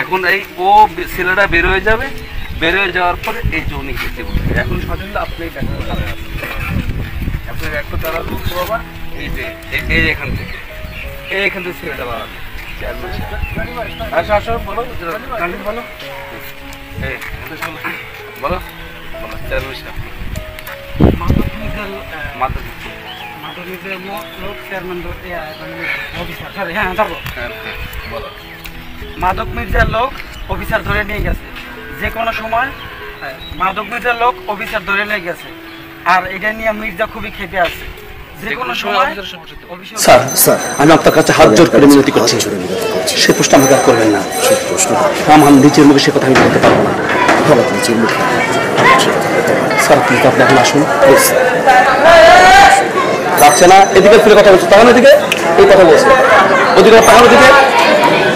এখন এই ও ছেলেটা বের হয়ে যাবে, বের হয়ে যাওয়ার পরে এই জমি খেতে বলবে। এখন সাধারণত আপনি আপনার একটা তারা বুঝতে পারবা এই যে এখান থেকে ছেলেটা বাড়াবে। আসো আসো বলো বলো বলো বলো চেয়ারম্যান সাহেব মাদক মির্জার লোক অফিসার ধরে নিয়ে গেছে, যে কোনো সময় মাদক মির্জার লোক অফিসার ধরে নিয়ে গেছে। আর এটা নিয়ে মির্জা খুবই খেপে আছে, যে কোনো সময়। স্যার স্যার আমি আপনার কাছে হাত জোর করে মিনতি করছি, সে প্রশ্ন আমাকে আর করবেন না। আমার নিজের মুখে সে কথা আমি বলতে পারবো না। স্যার প্লিজ আপনি এখন আসুন। রাখছে না, এদিকে ফিরে কথা বলছে, তখন এদিকে এই কথা বলছে, ওদিকে তখন ওদিকে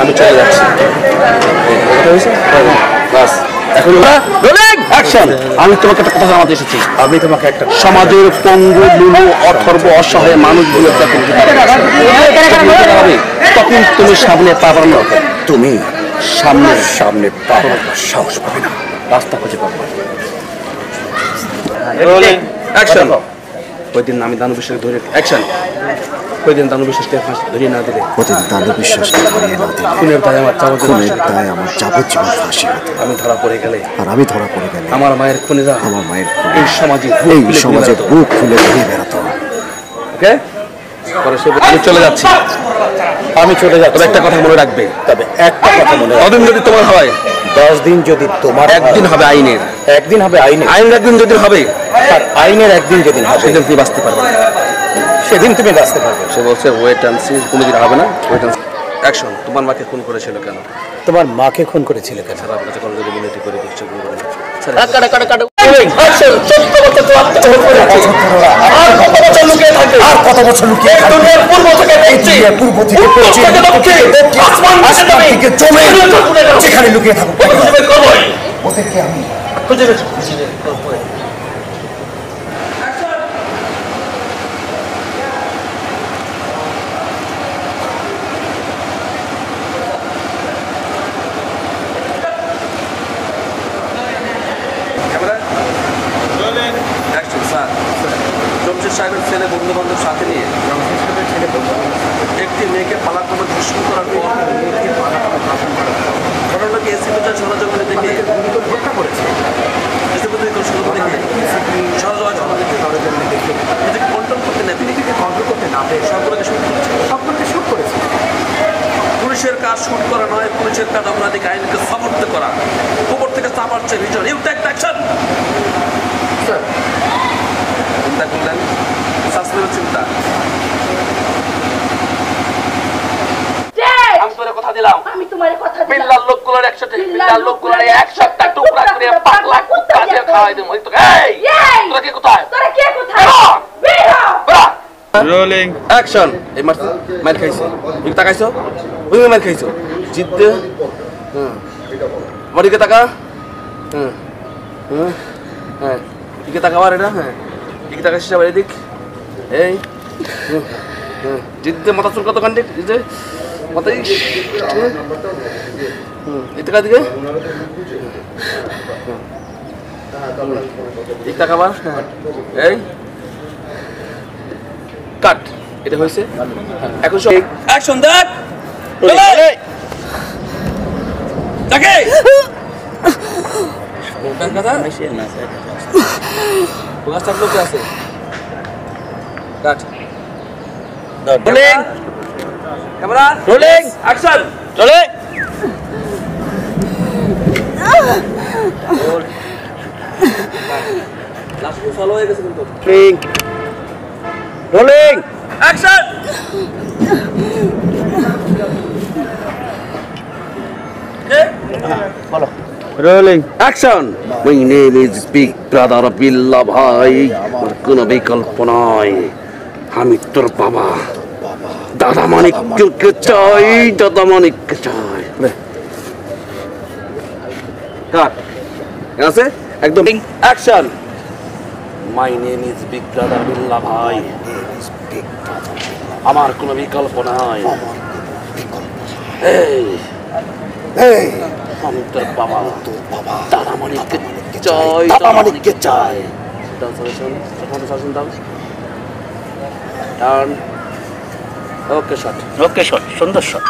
আমি চলে যাচ্ছি। বাস এখন আমি তোমাকে একটা কথা জানাতে এসেছি। আমি তোমাকে একটা সমাজের পঙ্গু লুলু অথর্ব অসহায় মানুষগুলো তখন তুমি সামনে পাবার না, তুমি সামনে সামনে পাবার সাহস পাবে না, রাস্তা খুঁজে পাবে না। ওই দিন আমি দানু বিশ্বাস ধরে অ্যাকশন, ওই দিন দানু বিশ্বাসকে ধরিয়ে না দিলে, প্রতিদিন দানু বিশ্বাসকে ধরিয়ে না দিলে খুনের দায় আমার যাবজ্জীবন ফাঁসি হতো। আমি ধরা পড়ে গেলে, আর আমি ধরা পড়ে গেলে আমার মায়ের খুনিরা আমার মায়ের এই সমাজের বুক খুলে ঘুরে বেড়াতো। ওকে পরে সে আমি চলে যাচ্ছি, আমি চলে যাচ্ছি। তবে একটা কথা মনে রাখবে, তবে একটা কথা মনে রাখবে, যদি তোমার হয় 10 দিন, যদি তোমার একদিন হবে আইনের, একদিন হবে আইনের, আইনের একদিন যদি হবে, আর আইনের একদিন যেদিন হবে সেদিন তুমি বাঁচতে পারবে, সেদিন তুমি বাঁচতে পারবে। সে বলছে ওয়েট অ্যান্ড সি, কোনোদিন হবে না। Wait and see. অ্যাকশন। তোমার মাকে খুন করেছিল কেন? তোমার মাকে খুন করেছিল কেন? স্যার আপনার কাছে যদি মিনতি করে দিচ্ছে স্যার কাটা কাটা কাটা অ্যাকশন। 14 বছর তো আত্মহত্যা করেছে, আর কত বছর লুকিয়ে থাকে, আর কত বছর লুকিয়ে থাকে, দুনিয়ার পূর্ব থেকে পশ্চিম, পূর্ব থেকে পশ্চিম, আসমান থেকে জমে যেখানে লুকিয়ে থাকো ওদেরকে আমি খুঁজে বের করব। জমশেদ সাহেবের ছেলে বন্ধু বান্ধব সাথে নিয়ে একটি মেয়েকে পালাক্রমে ধর্ষণ করার পর ঘটনাকে এসিপিটা সরজমিনে দেখে হত্যা করেছে। কন্ট্রোল করতে না, তিনি কিন্তু কন্ট্রোল করতে না পেরে সবগুলোকে শুট করেছে। পুলিশের কাজ শুট করা নয়, পুলিশের কাজ অপরাধিক আইনকে সমর্থন করা, উপর থেকে চাপার চেয়ে vision. You take action. Sir চিন্তা করলেন, সাসপেন্স চিন্তা। আমি তোমার কথা দিলাম, আমি তোমার কথা দিলাম, বিল্লার লোকগুলোর 100টা টুকরা করে পাগলা কুত্তা দিয়ে খাওয়াই দেব। এই তোরা কে কোথায়? বের হ। Rolling action. এই মার খাইছো, তুই তাকাইছো, ওই মার খাইছো, জিততে বডিকে তাকা, হ্যাঁ দিকে তাকাবার, এটা হ্যাঁ দিকে তাকাইছিস, আবার এদিক, এই জিততে মাথা চুল কত কান্ডে যে মাথায় এই টাকা দিকে দিক তাকাবার, এই কাট। এটা হয়েছে এখন সব অ্যাকশন। দেখ তাকে কথা প্রকাশ থাকলো কি আছে, cut. Rolling camera, rolling action. চলে লাস্ট ফলো হয়ে গেছে কিন্তু। Rolling action. Follow rolling action. My name is big brother Billa bhai, আমার কোনো বিকল্প নয়, আমি তোর বাবা দাদা মানিককে চাই, দাদা মানিককে চাই। কাট আছে একদম action. My name is big brother Billa bhai, আমার কোনো বিকল্প নাই, কি করব? এই এই আমি তোর বাবা তোর বাবা তারামানিককে চাই, চাই তারামানিককে চাই। দাও সাজেশন দাও। টার্ন। ওকে শট, সুন্দর শট।